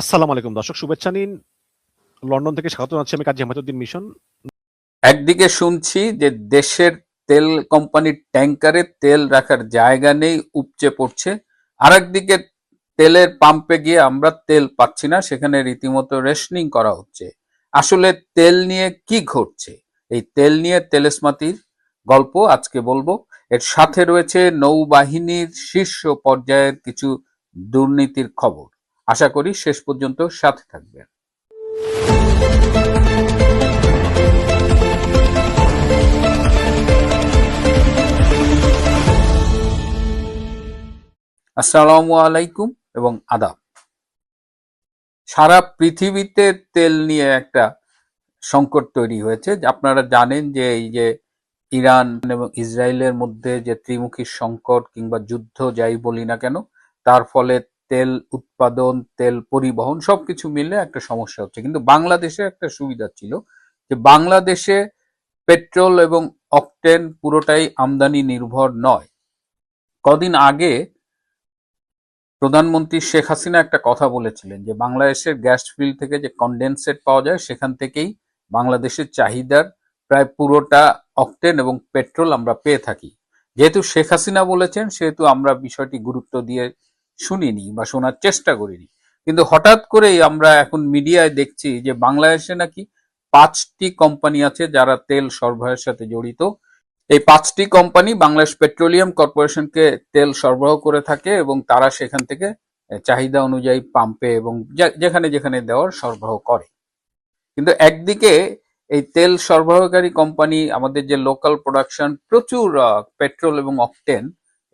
আসসালামু আলাইকুম দর্শক, শুভেচ্ছা নিন। লন্ডন থেকে স্বাগত জানাচ্ছি আমি কাজী আহমেদউদ্দিন মিশন। একদিকে শুনছি যে দেশের তেল কোম্পানির ট্যাঙ্কারে তেল রাখার জায়গা নেই, উপচে পড়ছে। আর একদিকে তেলের পাম্পে গিয়ে আমরা তেল পাচ্ছি না, সেখানে রীতিমতো রেশনিং করা হচ্ছে। আসলে তেল নিয়ে কি ঘটছে? এই তেল নিয়ে তেলেসমাতির গল্প আজকে বলবো। এর সাথে রয়েছে নৌবাহিনীর শীর্ষ পর্যায়ের কিছু দুর্নীতির খবর। আশা করি শেষ পর্যন্ত সাথে থাকবেন। আসসালামু আলাইকুম এবং আদাব। সারা পৃথিবীতে তেল নিয়ে একটা সংকট তৈরি হয়েছে। আপনারা জানেন যে এই যে ইরান এবং ইসরায়েলের মধ্যে যে ত্রিমুখী সংকট কিংবা যুদ্ধ যাই বলি না কেন, তার ফলে তেল উৎপাদন, তেল পরিবহন সবকিছু মিলে একটা সমস্যা হচ্ছে। কিন্তু বাংলাদেশে একটা সুবিধা ছিল যে বাংলাদেশে পেট্রোল এবং অকটেন পুরোটাই আমদানি নির্ভর নয়। কদিন আগে প্রধানমন্ত্রী শেখ হাসিনা একটা কথা বলেছিলেন যে বাংলাদেশের গ্যাস ফিল্ড থেকে যে কনডেনসেট পাওয়া যায় সেখান থেকেই বাংলাদেশের চাহিদার প্রায় পুরোটা অকটেন এবং পেট্রোল আমরা পেয়ে থাকি। যেহেতু শেখ হাসিনা বলেছেন সেহেতু আমরা বিষয়টি গুরুত্ব দিয়ে শুনিনি বা শোনার চেষ্টা করিনি। কিন্তু হঠাৎ করেই আমরা এখন মিডিয়ায় দেখছি যে বাংলাদেশে নাকি 5টি কোম্পানি আছে যারা তেল সরবরাহের সাথে জড়িত। এই 5টি কোম্পানি বাংলাদেশ পেট্রোলিয়াম কর্পোরেশনকে তেল সরবরাহ করে থাকে এবং তারা সেখান থেকে চাহিদা অনুযায়ী পাম্পে এবং যেখানে যেখানে দেওয়ার সরবরাহ করে। কিন্তু একদিকে এই তেল সরবরাহকারী কোম্পানি আমাদের যে লোকাল প্রোডাকশন প্রচুর পেট্রোল এবং অকটেন,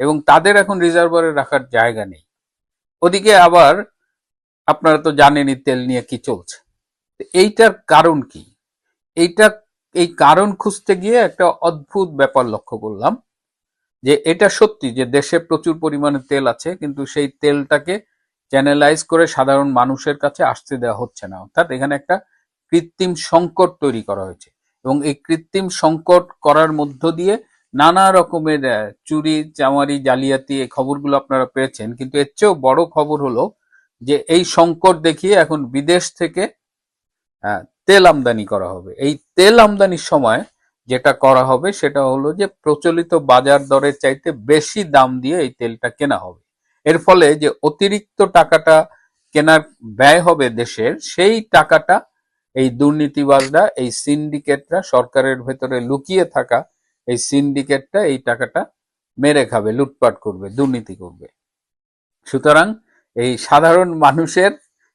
এবং তাদের এখন রিজার্ভারে রাখার জায়গা নেই। ওদিকে আবার আপনারা তো জানেনই তেল নিয়ে কি চলছে। এইটার কারণ কি? এই কারণ খুঁজতে গিয়ে একটা অদ্ভুত ব্যাপার লক্ষ্য করলাম যে এটা সত্যি যে দেশে প্রচুর পরিমাণে তেল আছে, কিন্তু সেই তেলটাকে চ্যানেলাইজ করে সাধারণ মানুষের কাছে আসতে দেওয়া হচ্ছে না। অর্থাৎ এখানে একটা কৃত্রিম সংকট তৈরি করা হয়েছে এবং এই কৃত্রিম সংকট করার মধ্য দিয়ে নানা রকমের চুরি চামারি জালিয়াতি এই খবরগুলো আপনারা পেয়েছেন। কিন্তু এর চেয়েও বড় খবর হলো যে এই সংকট দেখিয়ে এখন বিদেশ থেকে তেল আমদানি করা হবে। এই তেল আমদানির সময় যেটা করা হবে সেটা হলো যে প্রচলিত বাজার দরের চাইতে বেশি দাম দিয়ে এই তেলটা কেনা হবে। এর ফলে যে অতিরিক্ত টাকাটা কেনার ব্যয় হবে দেশের, সেই টাকাটা এই দুর্নীতিবাজরা, এই সিন্ডিকেটরা, সরকারের ভেতরে লুকিয়ে থাকা এই সিন্ডিকেটটা এই টাকাটা মেরে খাবে, লুটপাট করবে, দুর্নীতি করবে। সুতরাং এই সাধারণ মানুষের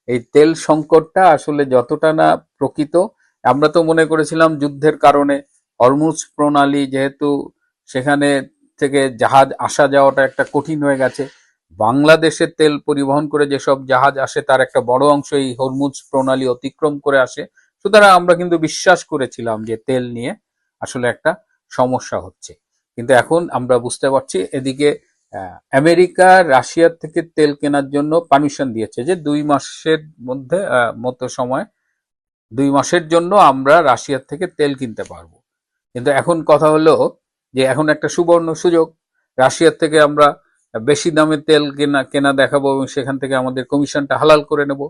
এই তেল সংকটটা আসলে যতটা না প্রকৃত, আমরা তো মনে করেছিলাম যুদ্ধের কারণে হরমুজ প্রণালী যেহেতু সেখানে থেকে জাহাজ আসা যাওয়াটা একটা কঠিন হয়ে গেছে, বাংলাদেশের তেল পরিবহন করে যেসব জাহাজ আসে তার একটা বড় অংশ এই হরমুজ প্রণালী অতিক্রম করে আসে। সুতরাং আমরা কিন্তু বিশ্বাস করেছিলাম যে তেল নিয়ে আসলে একটা সমস্যা হচ্ছে। কিন্তু এখন আমরা বুঝতে পারছি এদিকে আমেরিকা রাশিয়ার থেকে তেল কেনার জন্য পারমিশন দিয়েছে যে 2 মাসের মধ্যে মতো সময়, 2 মাসের জন্য আমরা রাশিয়ার থেকে তেল কিনতে পারবো। কিন্তু এখন কথা হলো যে এখন একটা সুবর্ণ সুযোগ, রাশিয়ার থেকে আমরা বেশি দামে তেল কেনা দেখাবো এবং সেখান থেকে আমাদের কমিশনটা হালাল করে নেব।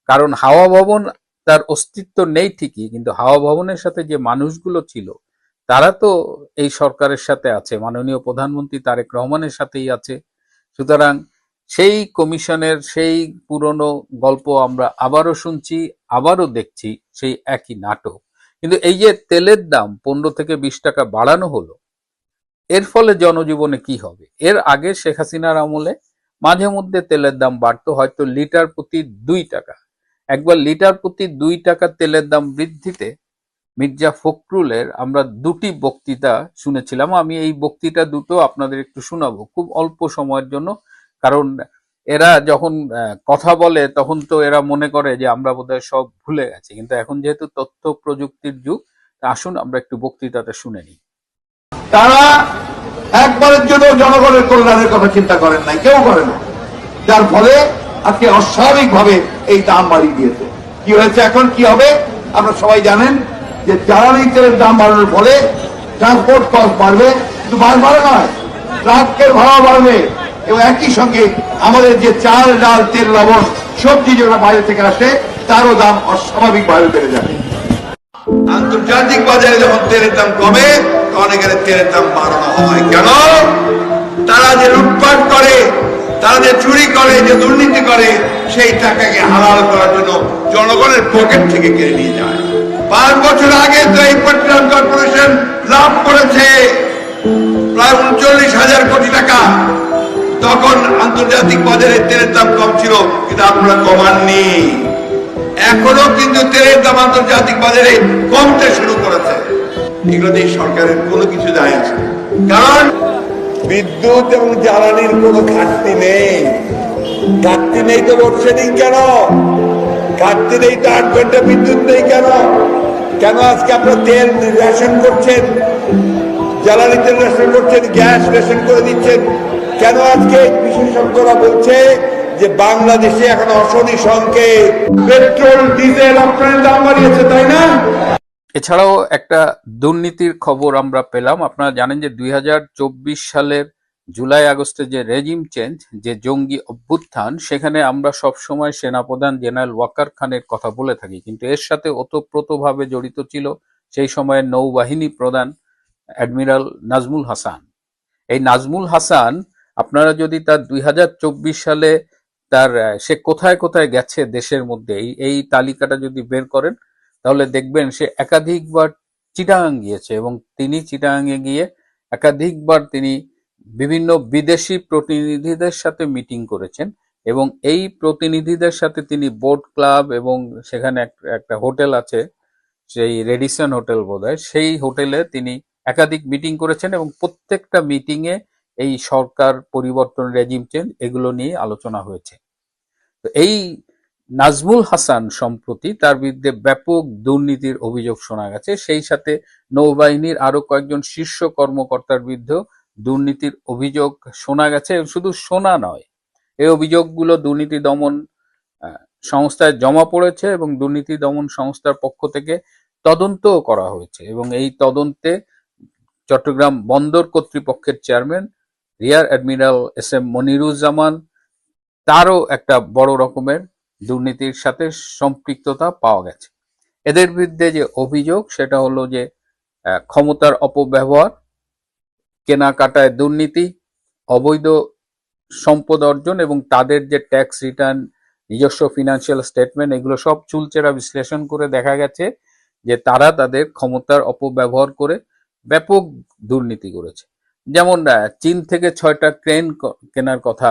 কারণ হাওয়া ভবন তার অস্তিত্ব নেই ঠিকই, কিন্তু হাওয়া ভবনের সাথে যে মানুষগুলো ছিল তারা তো এই সরকারের সাথে আছে, মাননীয় প্রধানমন্ত্রী তারেক রহমানের সাথেই আছে। সুতরাং সেই কমিশনের সেই পুরনো গল্প আমরা আবারও শুনছি, আবারও দেখছি সেই একই নাটক। কিন্তু এই যে তেলের দাম 15 থেকে 20 টাকা বাড়ানো হলো, এর ফলে জনজীবনে কি হবে? এর আগে শেখ হাসিনার আমলে মাঝে মধ্যে তেলের দাম বাড়তো, হয়তো লিটার প্রতি 2 টাকা। একবার লিটার প্রতি 2 টাকা তেলের দাম বৃদ্ধিতে মির্জা ফখরুলের আমরা 2টি বক্তৃতা শুনেছিলাম। আমি এই বক্তৃতা দুটো আপনাদের একটু শোনাবো খুব অল্প সময়ের জন্য, কারণ এরা যখন কথা বলে তখন তো এরা মনে করে যে আমরা বোধহয় সব ভুলে গেছি। কিন্তু এখন যেহেতু তথ্য প্রযুক্তির যুগ, আসুন আমরা একটু বক্তৃতাটা শুনে নিই। তারা একবারের জন্য জনগণের কল্যাণের কথা চিন্তা করেন নাই, কেউ করেন না, যার ফলে আজকে অস্বাভাবিকভাবে এই দাম বাড়িয়ে দিয়েছে। কি হয়েছে, এখন কি হবে আপনারা সবাই জানেন যে জ্বালানি তেলের দাম বাড়ানোর ফলে ট্রান্সপোর্ট কস্ট বাড়বে, কিন্তু বাড়বে নয়, ট্রাকের ভাড়া বাড়বে এবং একই সঙ্গে আমাদের যে চাল ডাল তেল লবণ সবজি যেটা বাইরে থেকে আসে তারও দাম অস্বাভাবিকভাবে বেড়ে যাবে। আন্তর্জাতিক বাজারে যখন তেলের দাম কমে তখন এখানে তেলের দাম বাড়ানো হয়। কেন? তারা যে লুটপাট করে, তারা যে চুরি করে, যে দুর্নীতি করে, সেই টাকাকে হালাল করার জন্য জনগণের পকেট থেকে কেড়ে নিয়ে যায়। 5 বছর আগে তো এই পেট্রোলিয়াম কর্পোরেশন লাভ করেছে প্রায় 39,000 কোটি টাকা। তখন আন্তর্জাতিক বাজারে তেলের দাম কম ছিল, কিন্তু আপনারা কমাননি। এখনো কিন্তু তেলের দাম আন্তর্জাতিক বাজারে কমতে শুরু করেছে। এগুলো দিয়ে সরকারের কোনো কিছু যায় আসে না। কারণ বিদ্যুৎ এবং জ্বালানির কোনো ঘাটতি নেই। ঘাটতি নেই তো লোডশেডিং কেন? ঘাটতি নেই তো 8 ঘন্টা বিদ্যুৎ নেই কেন? কেন আজকে আপনারা তেল রেশন করছেন, জ্বালানি তেল রেশন করছেন, গ্যাস রেশন করে দিচ্ছেন? কেন আজকে বিশেষজ্ঞরা বলছে যে বাংলাদেশে এখন অশনি সংকেত, পেট্রোল ডিজেল আপনার দাম বাড়িয়েছে, তাই না? এছাড়াও একটা দুর্নীতির খবর আমরা পেলাম। আপনারা জানেন যে 2024 সালের জুলাই আগস্টে যে রেজিম চেঞ্জ, যে জঙ্গি অভ্যুত্থান, সেখানে আমরা সব সময় সেনাপ্রধান জেনারেল ওয়াকার খানের কথা বলে থাকি, কিন্তু এর সাথে ওতপ্রোতভাবে জড়িত ছিল সেই সময়ের নৌবাহিনী প্রধান অ্যাডমিরাল নাজমুল হাসান। এই নাজমুল হাসান, আপনারা যদি তার 2024 সালে তার সে কোথায় কোথায় গেছে দেশের মধ্যে এই তালিকাটা যদি বের করেন, তাহলে দেখবেন সে একাধিকবার চিটাগাং গিয়েছে, এবং তিনি চিটাগাংয়ে গিয়ে একাধিকবার তিনি বিভিন্ন বিদেশি প্রতিনিধিদের সাথে মিটিং করেছেন, এবং এই প্রতিনিধিদের সাথে তিনি বোট ক্লাব এবং সেখানে একটা হোটেল আছে, সেই রেডিসন হোটেল বোধহয়, সেই হোটেলে তিনি একাধিক মিটিং করেছেন, এবং প্রত্যেকটা মিটিংয়ে এই সরকার পরিবর্তন, রেজিম চেঞ্জ, এগুলো নিয়ে আলোচনা হয়েছে। তো এই নাজমুল হাসান সম্প্রতি তার বিরুদ্ধে ব্যাপক দুর্নীতির অভিযোগ শোনা গেছে। সেই সাথে নৌবাহিনীর আরো কয়েকজন শীর্ষ কর্মকর্তার বিরুদ্ধেও দুর্নীতির অভিযোগ শোনা গেছে। শুধু শোনা নয়, এই অভিযোগগুলো দুর্নীতি দমন সংস্থায় জমা পড়েছে, এবং দুর্নীতি দমন সংস্থার পক্ষ থেকে তদন্তও করা হয়েছে, এবং এই তদন্তে চট্টগ্রাম বন্দর কর্তৃপক্ষের chairman rear admiral SM. Moniruzzaman, তারও একটা বড় রকমের দুর্নীতির সাথে সম্পৃক্ততা পাওয়া গেছে। এদের বিরুদ্ধে যে অভিযোগ, সেটা হলো যে ক্ষমতার অপব্যবহার, কেনাকাটায় দুর্নীতি, অবৈধ সম্পদ অর্জন, এবং তাদের যে ট্যাক্স রিটার্ন, নিজস্ব ফিনান্সিয়াল স্টেটমেন্ট, এগুলো সব চুলচেরা বিশ্লেষণ করে দেখা গেছে যে তারা তাদের ক্ষমতার অপব্যবহার করে ব্যাপক দুর্নীতি করেছে। যেমন চীন থেকে 6টা ক্রেন কেনার কথা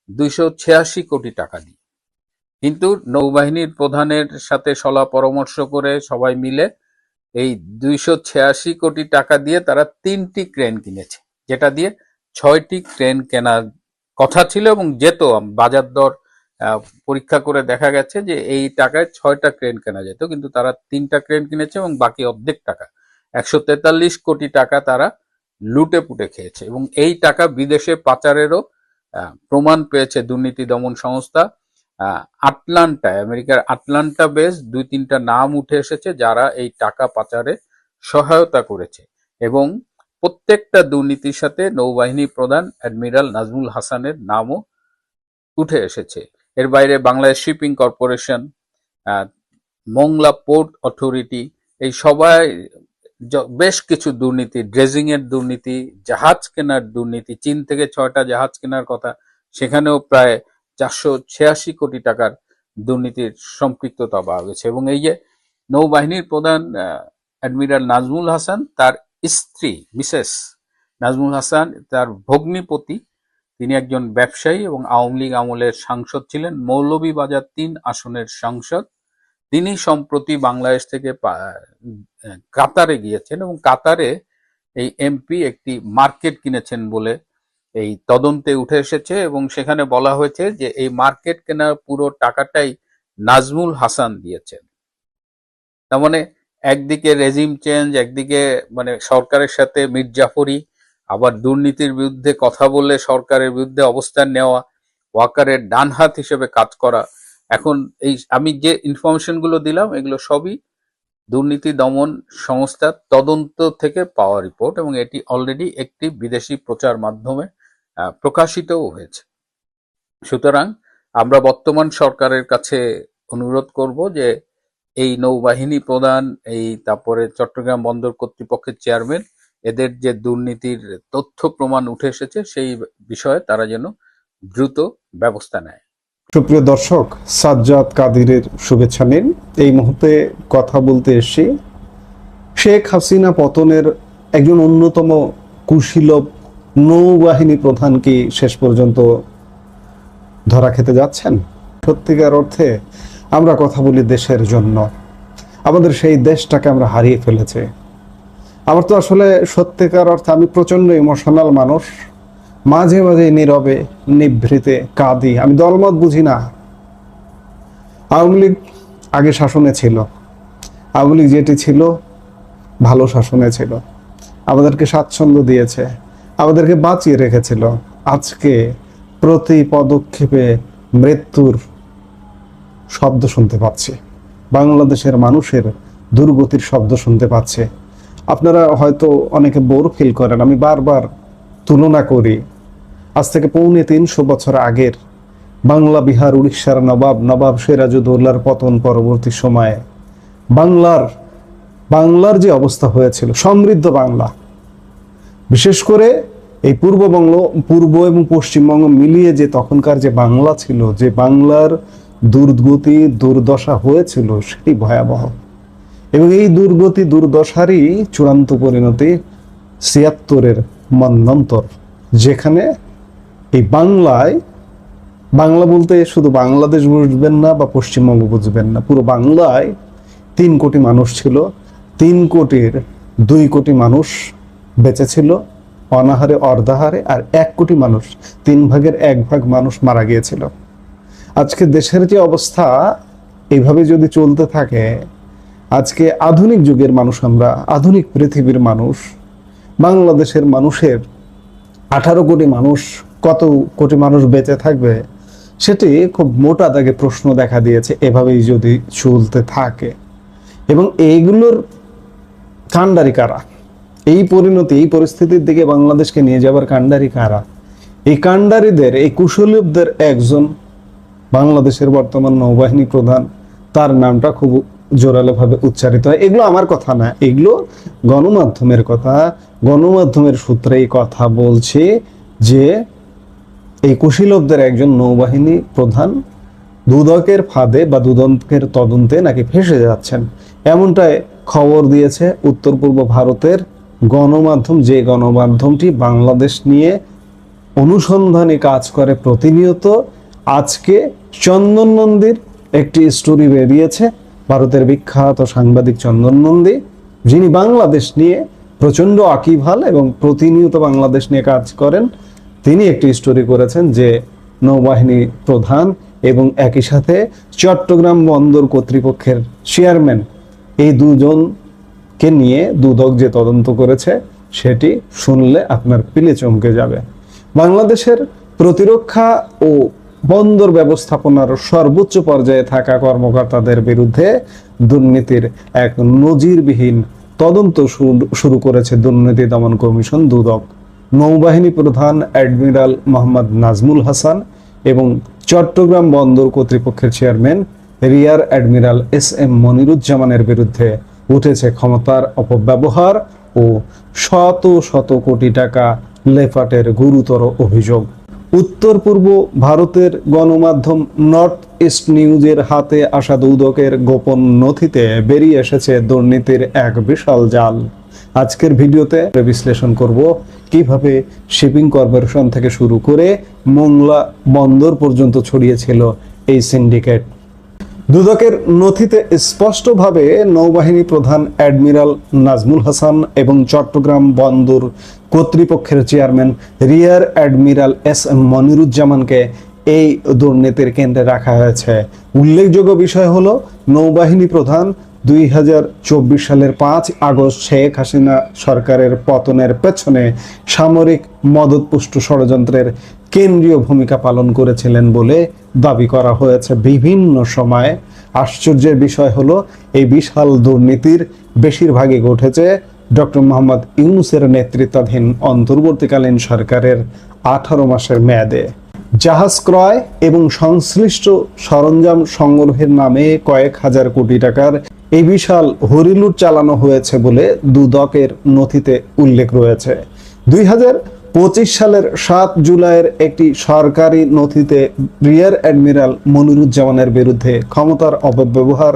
286 কোটি টাকা দিয়ে, কিন্তু নৌবাহিনীর প্রধানের সাথে সলা পরামর্শ করে সবাই মিলে এই 286 কোটি টাকা দিয়ে তারা 3টি ক্রেন কিনেছে, যেটা দিয়ে 6টি ক্রেন কেনার কথা ছিল, এবং যেত বাজার দর পরীক্ষা করে দেখা গেছে যে এই টাকায় 6টা ক্রেন কেনা যেত, কিন্তু তারা 3টা ক্রেন কিনেছে, এবং বাকি অর্ধেক টাকা 143 কোটি টাকা তারা লুটে পুটে খেয়েছে, এবং এই টাকা বিদেশে পাচারেরও প্রমাণ পেয়েছে দুর্নীতি দমন সংস্থা। আটলান্টায়, আমেরিকার আটলান্টা বেস 2-3টা নাম উঠে এসেছে যারা এই টাকা পাচারে সহায়তা করেছে, এবং প্রত্যেকটা দুর্নীতির সাথে নৌবাহিনী প্রধান অ্যাডমিরাল নাজমুল হাসানের নামও উঠে এসেছে। এর বাইরে Bangladesh shipping corporation, Mongla port authority, এই সবাই বেশ কিছু দুর্নীতি, ড্রেজিং এর দুর্নীতি, জাহাজ কেনার দুর্নীতি, চীন থেকে 6টা জাহাজ কেনার কথা, সেখানেও প্রায় 486 কোটি টাকার দুর্নীতির সম্পৃক্ততা পাওয়া গেছে। এবং এই যে নৌবাহিনীর প্রধান অ্যাডমিরাল নাজমুল হাসান, তার স্ত্রী মিসেস নাজমুল হাসান, তার ভগ্নিপতি, তিনি একজন ব্যবসায়ী এবং আওয়ামী লীগ আমলের সাংসদ ছিলেন, মৌলভীবাজার 3 আসনের সাংসদ। তিনি সম্প্রতি বাংলাদেশ থেকে কাতারে গিয়েছেন, এবং কাতারে এই এমপি একটি মার্কেট কিনেছেন বলে এই তদন্তে উঠে এসেছে, এবং সেখানে বলা হয়েছে যে এই মার্কেট কেনার পুরো টাকাটাই নাজমুল হাসান দিয়েছেন। তার মানে একদিকে রেজিম চেঞ্জ, একদিকে মানে সরকারের সাথে মির্জাফরি, আবার দুর্নীতির বিরুদ্ধে কথা বলে সরকারের বিরুদ্ধে অবস্থান নেওয়া, ওয়াকারের ডান হাত হিসেবে কাজ করা। এখন এই আমি যে ইনফরমেশন গুলো দিলাম, এগুলো সবই দুর্নীতি দমন সংস্থার তদন্ত থেকে পাওয়া রিপোর্ট, এবং এটি অলরেডি একটি বিদেশি প্রচার মাধ্যমে প্রকাশিতও হয়েছে। সুতরাং আমরা বর্তমান সরকারের কাছে অনুরোধ করব যে এই নৌবাহিনী প্রধান, তারপরে চট্টগ্রাম বন্দর কর্তৃপক্ষের চেয়ারম্যান, এদের যে দুর্নীতির তথ্য প্রমাণ উঠে এসেছে সেই বিষয়ে তারা যেন দ্রুত ব্যবস্থা নেয়। সুপ্রিয় দর্শক, সাজ্জাদ কাদিরের শুভেচ্ছা নিন। এই মুহূর্তে কথা বলতে এসেছি শেখ হাসিনা পতনের একজন অন্যতম কুশীলব নৌবাহিনী প্রধান কি শেষ পর্যন্ত ধরা খেতে যাচ্ছেন? সত্যিকার অর্থে আমরা কথা বলি দেশের জন্য, আমাদের সেই দেশটাকে আমরা হারিয়ে ফেলেছি। আমার তো আসলে সত্যিকার অর্থে আমি প্রচন্ড ইমোশনাল মানুষ, মাঝে মাঝে নীরবে নিভৃতে কাঁদি। আমি দলমত বুঝি না। আওয়ামী লীগ আগে শাসনে ছিল, আওয়ামী লীগ যেটি ছিল ভালো শাসনে ছিল, আমাদেরকে স্বাচ্ছন্দ্য দিয়েছে, আমাদেরকে বাঁচিয়ে রেখেছিল। আজকে প্রতি পদক্ষেপে মৃত্যুর শব্দ শুনতে পাচ্ছি, বাংলাদেশের মানুষের দুর্গতির শব্দ শুনতে পাচ্ছে। আপনারা হয়তো অনেকে বোর ফিল করেন, আমি বারবার তুলনা করি আজ থেকে 350 বছর আগের বাংলা, বিহার, উড়িষ্যার নবাব সিরাজউদ্দৌলার পতন পরবর্তী সময়ে বাংলার যে অবস্থা হয়েছিল, সমৃদ্ধ বাংলা, বিশেষ করে এই পূর্ব এবং পশ্চিমবঙ্গ মিলিয়ে যে তখনকার যে বাংলা ছিল, যে বাংলার দুর্গতি দুর্দশা হয়েছিল সেটি ভয়াবহ। এবং এই দুর্গতি দুর্দশারই চূড়ান্ত পরিণতি ৭৬-এর মন্বন্তর, যেখানে এই বাংলা বলতে শুধু বাংলাদেশ বুঝবেন না বা পশ্চিমবঙ্গ বুঝবেন না, পুরো বাংলায় ৩ কোটি মানুষ ছিল। ৩ কোটির 2 কোটি মানুষ বেঁচে ছিল অনাহারে অর্ধাহারে, আর 1 কোটি মানুষ, 3 ভাগের 1 ভাগ মানুষ মারা গিয়েছিল। আজকে দেশের যে অবস্থা, এইভাবে যদি চলতে থাকে, আজকে আধুনিক যুগের মানুষ আমরা, আধুনিক পৃথিবীর মানুষ, বাংলাদেশের মানুষের 18 কোটি মানুষ, কত কোটি মানুষ বেঁচে থাকবে সেটি খুব মোটা দাগে প্রশ্ন দেখা দিয়েছে এভাবেই যদি চলতে থাকে। এবং এইগুলোর কাণ্ডারি কারা? এই পরিণতি, এই পরিস্থিতির দিকে বাংলাদেশকে নিয়ে যাবার কাণ্ডারি কারা? এই কাণ্ডারিদের, এই কুশলীদের একজন বাংলাদেশের বর্তমান নৌবাহিনী প্রধান, তার নামটা খুব জোরালোভাবে উচ্চারিত হয়। এগুলো আমার কথা না, এগুলো গণমাধ্যমের কথা। গণমাধ্যমের সূত্রে এই কথা বলছে যে এই কুশীলবদের একজন নৌবাহিনী প্রধান দুদকের ফাঁদে বা দুদকের তদন্তে নাকি ফেঁসে যাচ্ছেন, এমনটাই খবর দিয়েছে উত্তর পূর্ব ভারতের গণমাধ্যম, যে গণমাধ্যমটি বাংলাদেশ নিয়ে অনুসন্ধানে কাজ করে প্রতিনিয়ত। আজকে চন্দন নন্দীর একটি স্টোরি বেরিয়েছে, ভারতের বিখ্যাত সাংবাদিক চন্দন নন্দী, যিনি বাংলাদেশ নিয়ে প্রচণ্ড আকিভাল এবং প্রতিনিয়ত বাংলাদেশ নিয়ে কাজ করেন। তিনি একটি স্টোরি করেছেন যে নৌবাহিনী প্রধান এবং একই সাথে চট্টগ্রাম বন্দর কর্তৃপক্ষের চেয়ারম্যান, এই দুজনকে নিয়ে দুদক যে তদন্ত করেছে সেটি শুনলে আপনার পিলে চমকে যাবে। বাংলাদেশের প্রতিরক্ষা ও বন্দর ব্যবস্থাপনার সর্বোচ্চ পর্যায়ে থাকা কর্মকর্তাদের বিরুদ্ধে দুর্নীতির এক নজিরবিহীন তদন্ত শুরু করেছে দুর্নীতি দমন কমিশন দুদক। নৌবাহিনী প্রধান অ্যাডমিরাল মোহাম্মদ নাজমুল হাসান এবং চট্টগ্রাম বন্দর কর্তৃপক্ষের চেয়ারম্যান রিয়ার অ্যাডমিরাল SM মনিরুজ্জামানের বিরুদ্ধে উঠেছে ক্ষমতার অপব্যবহার ও শত শত কোটি টাকা লেফাটের গুরুতর অভিযোগ। উত্তর পূর্ব ভারতের গণমাধ্যম নর্থ ইস্ট নিউজের হাতে আসা দুদকের গোপন নথিতে বেরিয়ে এসেছে দুর্নীতির এক বিশাল জাল। আজকের ভিডিওতে বিশ্লেষণ করব কিভাবে শিপিং কর্পোরেশন থেকে শুরু করে মোংলা বন্দর পর্যন্ত ছড়িয়েছিল এই সিন্ডিকেট। দুদকের নথিতে স্পষ্টভাবে নৌবাহিনী প্রধান অ্যাডমিরাল নাজমুল হাসান এবং চট্টগ্রাম বন্দর কর্তৃপক্ষের চেয়ারম্যান রিয়ার অ্যাডমিরাল SM মনিরুজ্জামানকে এই দুর্নীতির কেন্দ্রে রাখা হয়েছে। উল্লেখযোগ্য বিষয় হলো, নৌবাহিনী প্রধান 2024 সালের 5 আগস্ট শেখ হাসিনা সরকারের পতনের পেছনে সামরিক মদতপুষ্ট ষড়যন্ত্রের কেন্দ্রীয় ভূমিকা পালন করেছিলেন বলে দাবি করা হয়েছে বিভিন্ন সময়ে। আশ্চর্যের বিষয় হলো, এই বিশাল দুর্নীতির বেশিরভাগই ঘটেছে ডক্টর মোহাম্মদ ইউনূসের নেতৃত্বাধীন অন্তর্বর্তীকালীন সরকারের 18 মাসের মেয়াদে। জাহাজ ক্রয় এবং সংশ্লিষ্ট সরঞ্জাম সংগ্রহের নামে কয়েক হাজার কোটি টাকার এই বিশাল হরিলুট চালানো হয়েছে বলে দুদকের নথিতে উল্লেখ রয়েছে। 2025 সালের 7 জুলাইয়ের একটি সরকারি নথিতে রিয়ার অ্যাডমিরাল মনিরুজ্জামানের বিরুদ্ধে ক্ষমতার অপব্যবহার,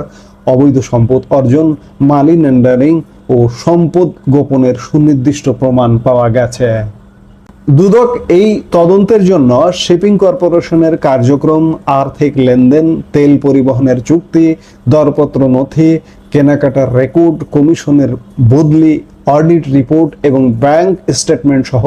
অবৈধ সম্পদ অর্জন, মানি লন্ডারিং ও সম্পদ গোপনের সুনির্দিষ্ট প্রমাণ পাওয়া গেছে। দুদক এই তদন্তের জন্য শিপিং কর্পোরেশনের কার্যক্রম, আর্থিক লেনদেন, তেল পরিবহনের চুক্তি, দরপত্র নথি, কেনাকাটার রেকর্ড, কমিশনের বদলি, অডিট রিপোর্ট এবং ব্যাংক স্টেটমেন্ট সহ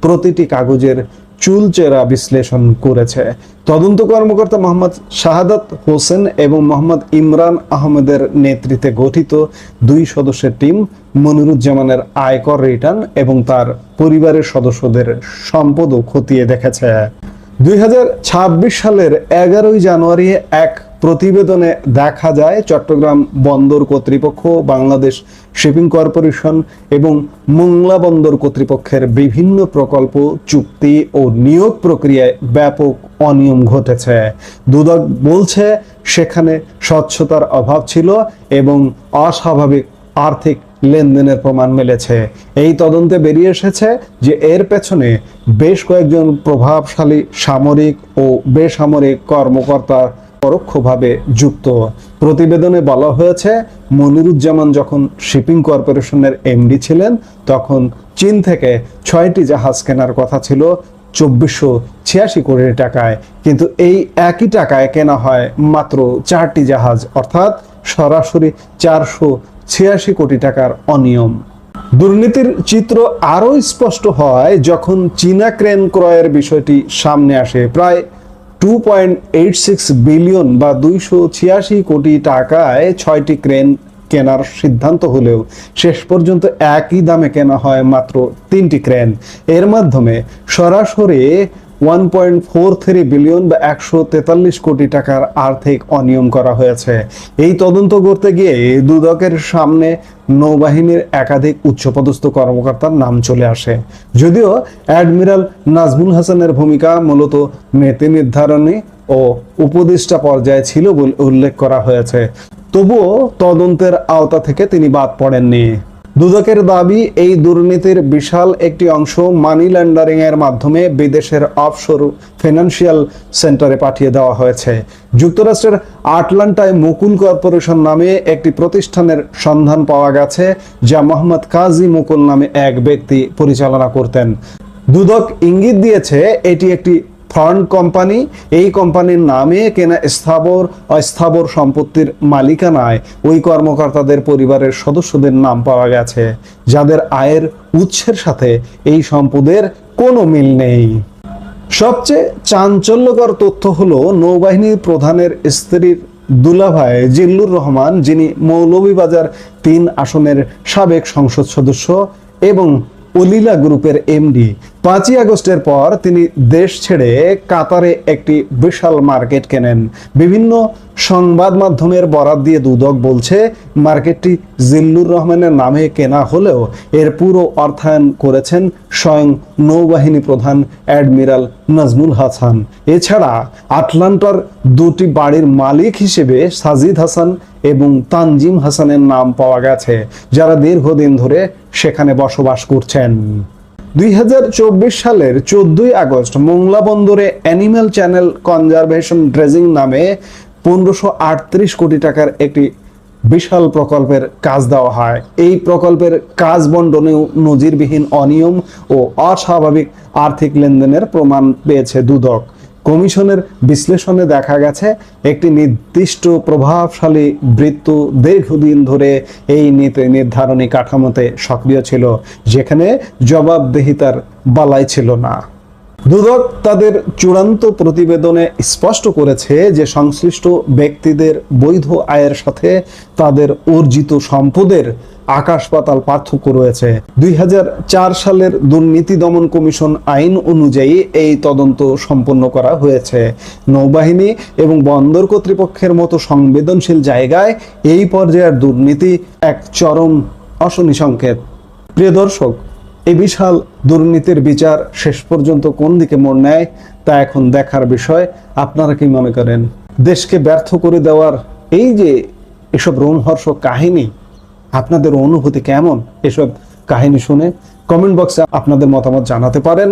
প্রতিটি কাগজের চুলচেরা বিশ্লেষণ করেছে। তদন্ত কর্মকর্তা মোহাম্মদ শাহাদাত হোসেন এবং মোহাম্মদ ইমরান আহমেদের নেতৃত্বে গঠিত 2 সদস্যের টিম মনিরুজ্জামানের আয়কর রিটার্ন এবং তার পরিবারের সদস্যদের সম্পদও খতিয়ে দেখেছে। 2026 সালের 11 জানুয়ারি এক প্রতিবেদনে দেখা যায় চট্টগ্রাম বন্দর কর্তৃপক্ষ, বাংলাদেশ শিপিং কর্পোরেশন এবং মোংলা বন্দর কর্তৃপক্ষের বিভিন্ন প্রকল্প, চুক্তি ও নিয়োগ প্রক্রিয়ায় ব্যাপক অনিয়ম ঘটেছে। দুদক বলছে সেখানে স্বচ্ছতার অভাব ছিল এবং অস্বাভাবিক আর্থিক লেনদেনের প্রমাণ মিলেছে। এই তদন্তে বেরিয়ে এসেছে যে এর পেছনে বেশ কয়েকজন প্রভাবশালী সামরিক ও বেসামরিক কর্মকর্তা পরোক্ষভাবে যুক্ত। প্রতিবেদনে বলা হয়েছে, মনিরুজ্জামান যখন শিপিং কর্পোরেশনের এমডি ছিলেন তখন চীন থেকে 6টি জাহাজ কেনার কথা ছিল 2486 কোটি টাকায়, কিন্তু এই একই টাকায় কেনা হয় মাত্র 4টি জাহাজ, অর্থাৎ সরাসরি 486 কোটি টাকার অনিয়ম। দুর্নীতির চিত্র আরও স্পষ্ট হয় যখন চীনা ক্রেন ক্রয়ের বিষয়টি সামনে আসে। প্রায় 2.86 বিলিয়ন বা 286 কোটি টাকায় 6টি ক্রেন কেনার সিদ্ধান্ত হলেও শেষ পর্যন্ত একই দামে কেনা হয় মাত্র 3টি ক্রেন। এর মাধ্যমে সরাসরি 1.43 বিলিয়ন বা 143 কোটি টাকার আর্থিক অনিয়ম করা হয়েছে। এই তদন্ত করতে গিয়ে দুদকের সামনে নৌবাহিনীর একাধিক উচ্চপদস্থ কর্মকর্তার নাম চলে আসে। যদিও অ্যাডমিরাল নাজমুল হাসানের ভূমিকা মূলত নীতি নির্ধারণী ও উপদেষ্টা পর্যায়ে ছিল বলে উল্লেখ করা হয়েছে, তবুও তদন্তের আওতা থেকে তিনি বাদ পড়েননি। দুদকের দাবি, এই দুর্নীতির বিশাল একটি অংশ মানি লন্ডারিং এর মাধ্যমে বিদেশের অফশোর ফিনান্সিয়াল সেন্টারে পাঠিয়ে দেওয়া হয়েছে। যুক্তরাষ্ট্রের আটলান্টায় মুকুল কর্পোরেশন নামে একটি প্রতিষ্ঠানের সন্ধান পাওয়া গেছে, যা মোহাম্মদ কাজী মুকুল নামে এক ব্যক্তি পরিচালনা করতেন। দুদক ইঙ্গিত দিয়েছে এটি একটি ফান্ড কোম্পানি। এই কোম্পানির নামে কেনা স্থাবর অস্থাবর সম্পত্তির মালিকানায় ওই কর্মকর্তাদের পরিবারের সদস্যদের নাম পাওয়া গেছে, যাদের আয়ের উৎসের সাথে এই সম্পদের কোনো মিল নেই। সবচেয়ে চাঞ্চল্যকর তথ্য হলো নৌবাহিনী প্রধানের স্ত্রীর দুলাভাই জিল্লুর রহমান, যিনি মৌলভীবাজার 3 আসনের সাবেক সংসদ সদস্য এবং অলিলা গ্রুপের এমডি। 5ই আগস্টের পর তিনি দেশ ছেড়ে কাতারে একটি বিশাল মার্কেট কেনেন। বিভিন্ন সংবাদ মাধ্যমের বরাত দিয়ে দুদক বলছে, মার্কেটটি জিল্লুর রহমানের নামে কেনা হলেও এর পুরো অর্থায়ন করেছেন স্বয়ং নৌবাহিনী প্রধান অ্যাডমিরাল নাজমুল হাসান। এছাড়া আটলান্টার 2টি বাড়ির মালিক হিসেবে সাজিদ হাসান এবং তানজিম হাসানের নাম পাওয়া গেছে, যারা দীর্ঘদিন ধরে সেখানে বসবাস করছেন। 2024 সালের 14ই আগস্ট মোংলা বন্দরে অ্যানিম্যাল চ্যানেল কনজারভেশন ড্রেজিং নামে 1538 কোটি টাকার একটি বিশাল প্রকল্পের কাজ দেওয়া হয়। এই প্রকল্পের কাজ বন্টনেও নজিরবিহীন অনিয়ম ও অস্বাভাবিক আর্থিক লেনদেনের প্রমাণ পেয়েছে দুদক। কমিশনের বিশ্লেষণে দেখা গেছে, একটি নির্দিষ্ট প্রভাবশালী বৃত্ত দীর্ঘদিন ধরে এই নীতি নির্ধারণী কাঠামোতে সক্রিয় ছিল, যেখানে জবাবদিহিতার বালাই ছিল না। দুদক তাদের চূড়ান্ত প্রতিবেদনে স্পষ্ট করেছে যে সংশ্লিষ্ট ব্যক্তিদের বৈধ আয়ের সাথে তাদের অর্জিত সম্পদের আকাশ পাতাল পার্থক্য রয়েছে। 2004 সালের দুর্নীতি দমন কমিশন আইন অনুযায়ী এই তদন্ত সম্পন্ন করা হয়েছে। নৌবাহিনী এবং বন্দর কর্তৃপক্ষের মতো সংবেদনশীল জায়গায় এই পর্যায়ের দুর্নীতি এক চরম অশনি সংকেত। প্রিয় দর্শক, এই বিশাল দুর্নীতির বিচার শেষ পর্যন্ত কোন দিকে মোড় নেয় তা এখন দেখার বিষয়। আপনারা কি মনে করেন? দেশকে ব্যর্থ করে দেওয়ার এই যে এসব রোমহর্ষক কাহিনী, আপনাদের অনুভূতি কেমন এসব কাহিনী শুনে? কমেন্ট বক্সে আপনাদের মতামত জানাতে পারেন।